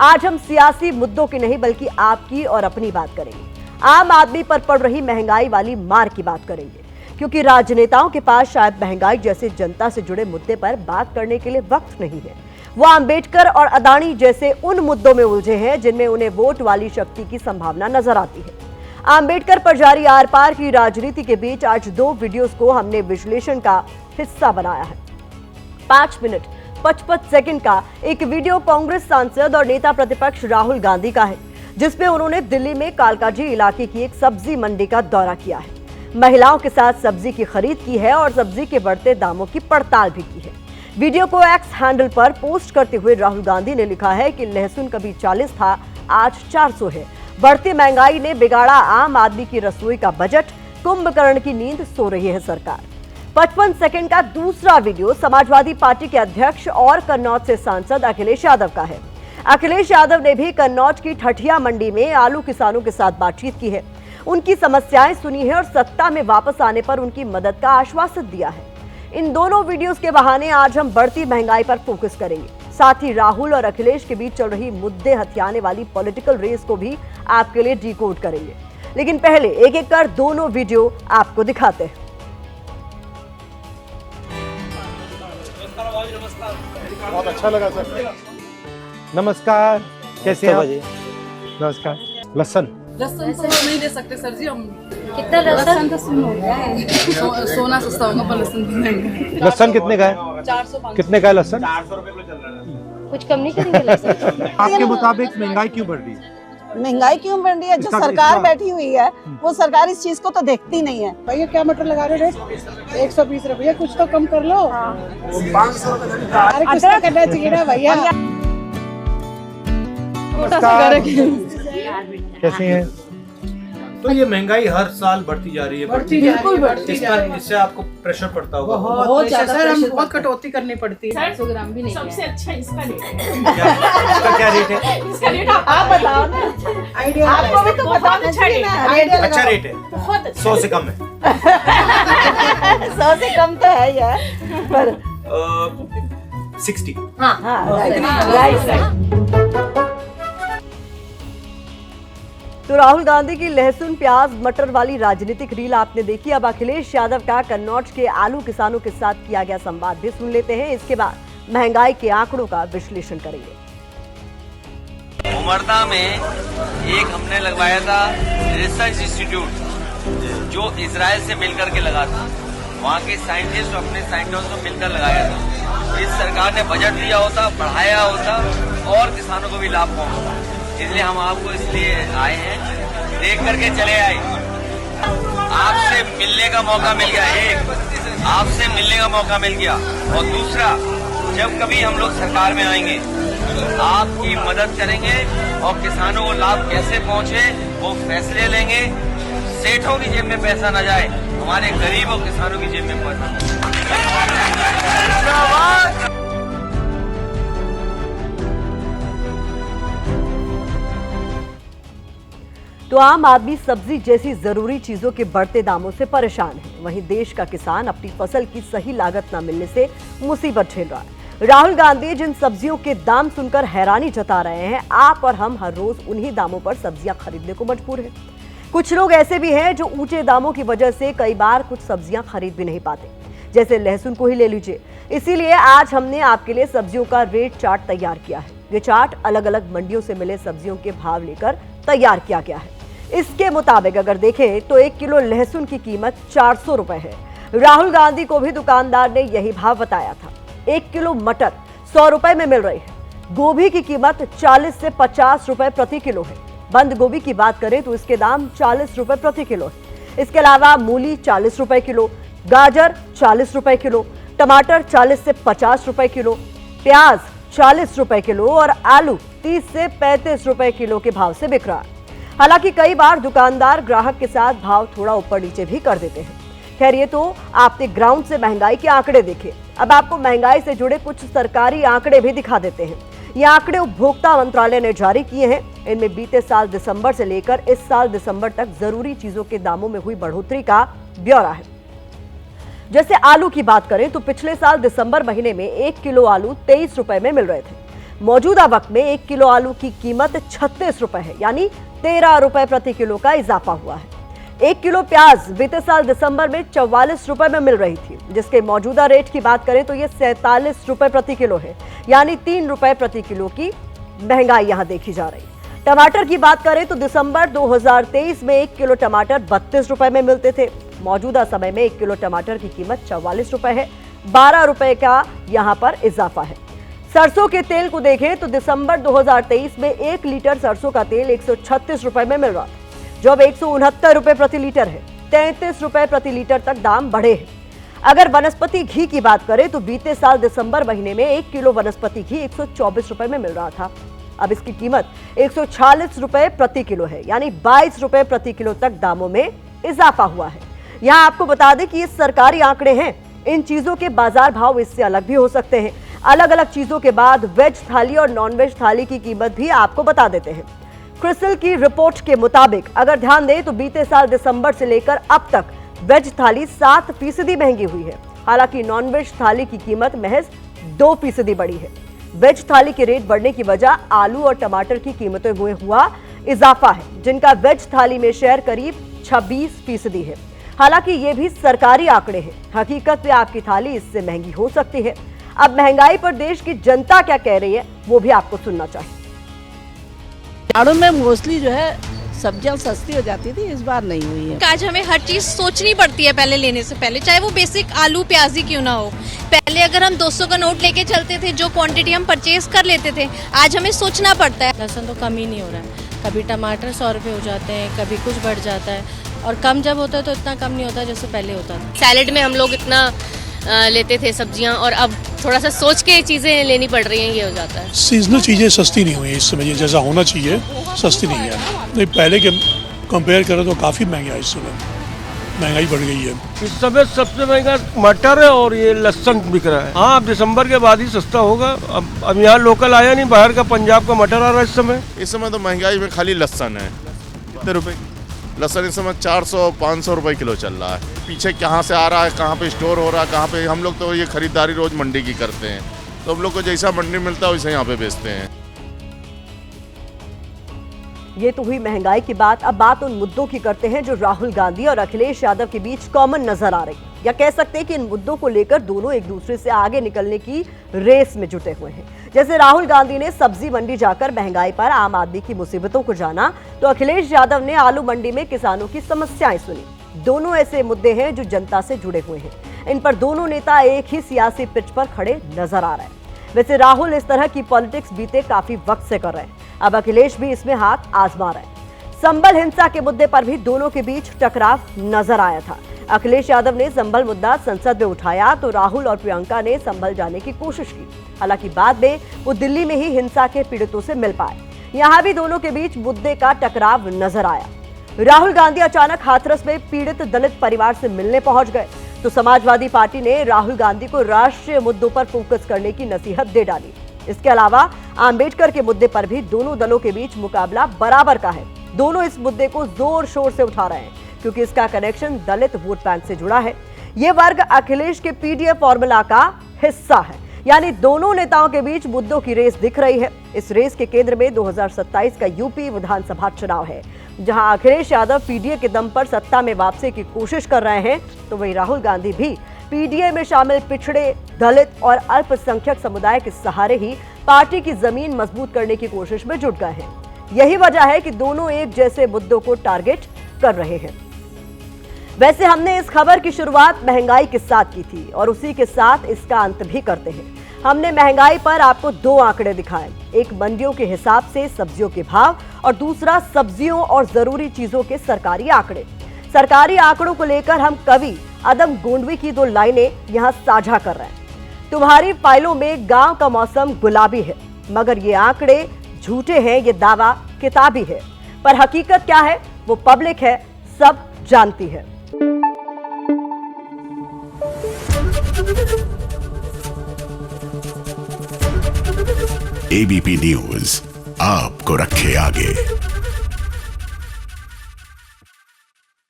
आज हम सियासी मुद्दों की नहीं बल्कि आपकी और अपनी बात करेंगे। आम आदमी पर पड़ रही महंगाई वाली मार की बात करेंगे, क्योंकि राजनेताओं के पास शायद महंगाई जैसे जनता से जुड़े मुद्दे पर बात करने के लिए वक्त नहीं है। वो अंबेडकर और अदानी जैसे उन मुद्दों में उलझे हैं जिनमें उन्हें वोट वाली शक्ति की संभावना नजर आती है। अंबेडकर पर जारी आर पार की राजनीति के बीच आज 2 वीडियोस को हमने विश्लेषण का हिस्सा बनाया है। 5 मिनट 55 सेकंड का एक वीडियो कांग्रेस सांसद और नेता प्रतिपक्ष राहुल गांधी का है, जिसमें उन्होंने दिल्ली में कालकाजी इलाके की एक सब्जी मंडी का दौरा किया है, महिलाओं के साथ सब्जी की खरीद की है और सब्जी के बढ़ते दामों की पड़ताल भी की है। वीडियो को एक्स हैंडल पर पोस्ट करते हुए राहुल गांधी ने लिखा है कि लहसुन कभी 40 था, आज 400 है। बढ़ती महंगाई ने बिगाड़ा आम आदमी की रसोई का बजट, कुंभकर्ण की नींद सो रही है सरकार। 55 सेकंड का दूसरा वीडियो समाजवादी पार्टी के अध्यक्ष और कन्नौज से सांसद अखिलेश यादव का है। अखिलेश यादव ने भी कन्नौज की ठठिया मंडी में आलू किसानों के साथ बातचीत की है, उनकी समस्याएं सुनी है और सत्ता में वापस आने पर उनकी मदद का आश्वासन दिया है। इन दोनों वीडियोस के बहाने आज हम बढ़ती महंगाई पर फोकस करेंगे, साथ ही राहुल और अखिलेश के बीच चल रही मुद्दे हथियाने वाली पॉलिटिकल रेस को भी आपके लिए डिकोड करेंगे। लेकिन पहले एक एक कर दोनों वीडियो आपको दिखाते हैं। बहुत अच्छा लगा सर। नमस्कार, कैसे हैं आप? नमस्कार। लहसुन तो नहीं ले सकते सर जी हम। कितना लहसुन तो सुन हो गया है। सोना सस्ता होगा पर लहसुन तो महंगा। लहसुन कितने का है? 400 कितने का है लहसुन? 400 रुपए किलो चल रहा है। कुछ कम नहीं करेंगे लहसुन? आपके मुताबिक महंगाई क्यों बढ़ रही है? महंगाई क्यों बढ़ रही है? जो सरकार बैठी हुई है वो सरकार इस चीज को तो देखती नहीं है। भैया क्या मटर लगा रहे रेट? 120 रुपये, कुछ तो कम कर लो। 500 अरे कुछ तो करना चाहिए ना भैया। नमस्कार, कैसे हैं? तो ये महंगाई हर साल बढ़ती जा रही है, बिल्कुल बढ़ती जा रही है। इससे आपको प्रेशर पड़ता होगा। बहुत ज्यादा सर, हम बहुत कटौती करनी पड़ती है। 400 ग्राम भी नहीं। सबसे अच्छा इसका रेट है। इसका क्या रेट है? इसका रेट आप बताओ ना। आइडिया आपको भी तो बताना चाहिए ना। आइडिया अच्छा रेट है, बहुत अच्छा। 100 से कम है। 100 से कम तो है यार, पर 60। हाँ राइट। तो राहुल गांधी की लहसुन प्याज मटर वाली राजनीतिक रील आपने देखी। अब अखिलेश यादव का कन्नौज के आलू किसानों के साथ किया गया संवाद भी सुन लेते हैं। इसके बाद महंगाई के आंकड़ों का विश्लेषण करेंगे। उमरदा में एक हमने लगवाया था रिसर्च इंस्टीट्यूट, जो इजराइल से मिलकर के लगा था। वहाँ के साइंटिस्ट अपने साइंटिस्टों को मिलकर लगाया था। इस सरकार ने बजट दिया होता, बढ़ाया होता और किसानों को भी लाभ पहुंचता। इसलिए हम आपको इसलिए आए हैं, देख करके चले आए। आपसे मिलने का मौका मिल गया, एक आपसे मिलने का मौका मिल गया, और दूसरा जब कभी हम लोग सरकार में आएंगे आपकी मदद करेंगे और किसानों को लाभ कैसे पहुंचे वो फैसले लेंगे। सेठों की जेब में पैसा न जाए, हमारे गरीब और किसानों की जेब में पैसा जाए। तो आम आदमी सब्जी जैसी जरूरी चीजों के बढ़ते दामों से परेशान है, वहीं देश का किसान अपनी फसल की सही लागत न मिलने से मुसीबत झेल रहा है। राहुल गांधी जिन सब्जियों के दाम सुनकर हैरानी जता रहे हैं, आप और हम हर रोज उन्हीं दामों पर सब्जियां खरीदने को मजबूर हैं। कुछ लोग ऐसे भी हैं जो ऊंचे दामों की वजह से कई बार कुछ सब्जियां खरीद भी नहीं पाते, जैसे लहसुन को ही ले लीजिए। इसीलिए आज हमने आपके लिए सब्जियों का रेट चार्ट तैयार किया है। ये चार्ट अलग अलग मंडियों से मिले सब्जियों के भाव लेकर तैयार किया गया है। इसके मुताबिक अगर देखें तो 1 किलो लहसुन की कीमत 400 रुपए है। राहुल गांधी को भी दुकानदार ने यही भाव बताया था। 1 किलो मटर 100 रुपए में मिल रही है। गोभी की कीमत 40 से 50 रुपए प्रति किलो है। बंद गोभी की बात करें तो इसके दाम 40 रुपए प्रति किलो है। इसके अलावा मूली 40 रुपए किलो, गाजर 40 रुपए किलो, टमाटर 40 से 50 रुपए किलो, प्याज 40 रुपए किलो और आलू 30 से 35 रुपए किलो के भाव से बिक रहा है। हालांकि कई बार दुकानदार ग्राहक के साथ भाव थोड़ा ऊपर नीचे भी कर देते हैं। खैर, ये तो आपने ग्राउंड से महंगाई के आंकड़े देखे। अब आपको महंगाई से जुड़े कुछ सरकारी आंकड़े भी दिखा देते हैं। ये आंकड़े उपभोक्ता मंत्रालय ने जारी किए हैं। इनमें बीते साल दिसंबर से लेकर इस साल दिसंबर तक जरूरी चीजों के दामों में हुई बढ़ोतरी का ब्यौरा है। जैसे आलू की बात करें तो पिछले साल दिसंबर महीने में 1 किलो आलू 23 रुपए में मिल रहे थे। मौजूदा वक्त में 1 किलो आलू की कीमत 36 रुपए है, यानी 13 रुपए प्रति किलो का इजाफा हुआ है। 1 किलो प्याज बीते साल दिसंबर में 44 रुपए में मिल रही थी, जिसके मौजूदा रेट की बात करें तो ये 47 रुपए प्रति किलो है, यानी 3 रुपए प्रति किलो की महंगाई यहां देखी जा रही है। टमाटर की बात करें तो दिसंबर 2023 में 1 किलो टमाटर 32 रुपए में मिलते थे। मौजूदा समय में 1 किलो टमाटर की कीमत 44 रुपए है, 12 रुपए का यहां पर इजाफा है। सरसों के तेल को देखें तो दिसंबर 2023 में 1 लीटर सरसों का तेल 136 रुपए में मिल रहा था, जो अब 169 रुपए प्रति लीटर है। 33 रुपए प्रति लीटर तक दाम बढ़े हैं। अगर वनस्पति घी की बात करें तो बीते साल दिसंबर महीने में 1 किलो वनस्पति घी 124 रुपए में मिल रहा था, अब इसकी कीमत 146 रुपए प्रति किलो है, यानी 22 रुपए प्रति किलो तक दामों में इजाफा हुआ है। यहाँ आपको बता दें कि ये सरकारी आंकड़े हैं, इन चीजों के बाजार भाव इससे अलग भी हो सकते हैं। अलग अलग चीजों के बाद वेज थाली और नॉन वेज थाली की कीमत भी आपको बता देते हैं। क्रिसिल की रिपोर्ट के मुताबिक अगर ध्यान दें तो बीते साल दिसंबर से लेकर अब तक वेज थाली 7% महंगी हुई है, हालांकि नॉन वेज थाली की कीमत महज 2% बढ़ी है। वेज थाली के रेट बढ़ने की वजह आलू और टमाटर की कीमतों में हुआ इजाफा है, जिनका वेज थाली में शेयर करीब 26% है। हालांकि ये भी सरकारी आंकड़े हैं, हकीकत में आपकी थाली इससे महंगी हो सकती है। अब महंगाई पर देश की जनता क्या कह रही है वो भी आपको सुनना चाहिए। जाड़ों में मोस्टली जो है सब्जियां सस्ती हो जाती थी, इस बार नहीं हुई है। आज हमें हर चीज सोचनी पड़ती है पहले लेने से पहले, चाहे वो बेसिक आलू प्याज ही क्यों ना हो। पहले अगर हम 200 का नोट लेके चलते थे, जो क्वांटिटी हम परचेज कर लेते थे, आज हमें सोचना पड़ता है। लहसुन तो कम ही नहीं हो रहा है, कभी टमाटर 100 रुपए हो जाते हैं, कभी कुछ बढ़ जाता है, और कम जब होता है तो इतना कम नहीं होता जैसे पहले होता था। सैलेड में हम लोग इतना लेते थे सब्जियां, और अब थोड़ा सा सोच के चीजें लेनी पड़ रही हैं, ये हो जाता है। सीजनल चीज़ें सस्ती नहीं हुई इस समय, जैसा होना चाहिए सस्ती नहीं है। नहीं, पहले के कंपेयर करें तो काफ़ी महंगा है, इस समय महंगाई बढ़ गई है। इस समय सबसे महंगा मटर है और ये लहसुन बिक रहा है। हाँ, अब दिसंबर के बाद ही सस्ता होगा। अब यहाँ लोकल आया नहीं, बाहर का पंजाब का मटर आ रहा है इस समय तो महंगाई में खाली लहसुन है। कितने रुपए लहसुन इस समय 400-500 रुपए किलो चल रहा है। पीछे कहाँ से आ रहा है, कहाँ पे स्टोर हो रहा है, कहाँ पे। हम लोग तो ये खरीदारी रोज मंडी की करते हैं, तो हम लोग को जैसा मंडी मिलता है वैसे यहाँ पे बेचते हैं। ये तो हुई महंगाई की बात। अब बात उन मुद्दों की करते हैं जो राहुल गांधी और अखिलेश यादव के बीच कॉमन नजर आ रही है, या कह सकते हैं कि इन मुद्दों को लेकर दोनों एक दूसरे से आगे निकलने की रेस में जुटे हुए हैं। जैसे राहुल गांधी ने सब्जी मंडी जाकर महंगाई पर आम आदमी की मुसीबतों को जाना, तो अखिलेश यादव ने आलू मंडी में किसानों की समस्याएं सुनी। दोनों ऐसे मुद्दे हैं जो जनता से जुड़े हुए हैं। इन पर दोनों नेता एक ही सियासी पिच पर खड़े नजर आ रहे हैं। वैसे राहुल इस तरह की पॉलिटिक्स बीते काफी वक्त से कर रहे हैं, अब अखिलेश भी इसमें हाथ आजमा रहे हैं। संभल हिंसा के मुद्दे पर भी दोनों के बीच टकराव नजर आया था। अखिलेश यादव ने संभल मुद्दा संसद में उठाया तो राहुल और प्रियंका ने संभल जाने की कोशिश की। हालांकि बाद में वो दिल्ली में ही हिंसा के पीड़ितों से मिल पाए। यहां भी दोनों के बीच मुद्दे का टकराव नजर आया। राहुल गांधी अचानक हाथरस में पीड़ित दलित परिवार से मिलने पहुंच गए, तो समाजवादी पार्टी ने राहुल गांधी को राष्ट्रीय मुद्दों पर फोकस करने की नसीहत दे डाली। इसके अलावा आंबेडकर के मुद्दे पर भी दोनों दलों के बीच मुकाबला बराबर का है। दोनों इस मुद्दे को जोर शोर से उठा रहे हैं, क्योंकि इसका कनेक्शन दलित वोट बैंक से जुड़ा है। ये वर्ग अखिलेश के पीडीएफ फॉर्मूला का हिस्सा है, यानी दोनों नेताओं के बीच मुद्दों की रेस दिख रही है। इस रेस के केंद्र में 2027 का यूपी विधानसभा चुनाव है, जहां अखिलेश यादव पीडीए के दम पर सत्ता में वापसी की कोशिश कर रहे हैं, तो वहीं राहुल गांधी भी पीडीए में शामिल पिछड़े, दलित और अल्पसंख्यक समुदाय के सहारे ही पार्टी की जमीन मजबूत करने की कोशिश में जुट गए हैं। यही वजह है कि दोनों एक जैसे मुद्दों को टारगेट कर रहे हैं। वैसे हमने इस खबर की शुरुआत महंगाई के साथ की थी और उसी के साथ इसका अंत भी करते हैं। हमने महंगाई पर आपको दो आंकड़े दिखाए, एक मंडियों के हिसाब से सब्जियों के भाव और दूसरा सब्जियों और जरूरी चीजों के सरकारी आंकड़े। सरकारी आंकड़ों को लेकर हम कवि अदम गोंडवी की दो लाइनें यहां साझा कर रहे हैं। तुम्हारी फाइलों में गांव का मौसम गुलाबी है, मगर ये आंकड़े झूठे हैं, ये दावा किताबी है, पर हकीकत क्या है वो पब्लिक है, सब जानती है। एबीपी न्यूज आपको रखे आगे।